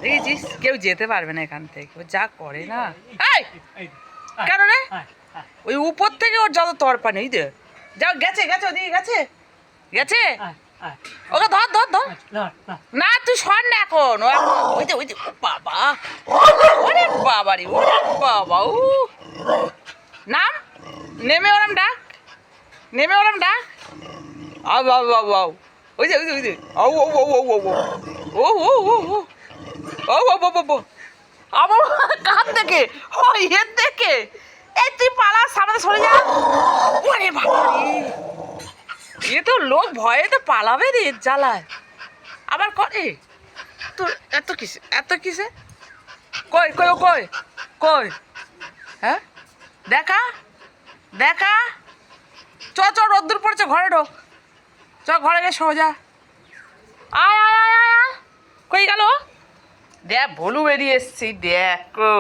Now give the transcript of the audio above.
দেখেছিস কেউ যেতে পারবে না এখান থেকে, ও যা করে না। এই কেন রে? ওই উপর থেকে ওর যত তরপানি, ওই দে যাও, গেছে গেছে ওদিকে গেছে গেছে। ওকে ধর ধর ধর। না তুই সর না এখন, ও এখন ওই দে ওই দে। ও বাবা, ওরে বাবা রে, ওরে বাবা। ও নাম, নেমে ওরম ডাক, নেমে ওরম ডাক। আও বাউ বাউ বাউ, ওই যে ওই যে ওই যে আউ ও ও ও ও ও ও ও ও ও ও ও ও ও আমার কান থেকে, ও এর থেকে। এই তুই পালা, সামনে সরে যা। ওরে বাবা রে, এ তো লোক ভয়ে তো পালাবে রে, জ্বালায় আবার করে তোর। এত কিসে এত কিসে? কই কই ও কই কই? হ্যাঁ দেখা দেখা। চ চ, রোদ্দুর পড়েছে, ঘরে ঢোক। চ ঘরে গিয়ে সোজা আয় আয় আয় আয় আয়। কই গেল? দেখ ভলু বেরিয়ে এসছি, দেখো।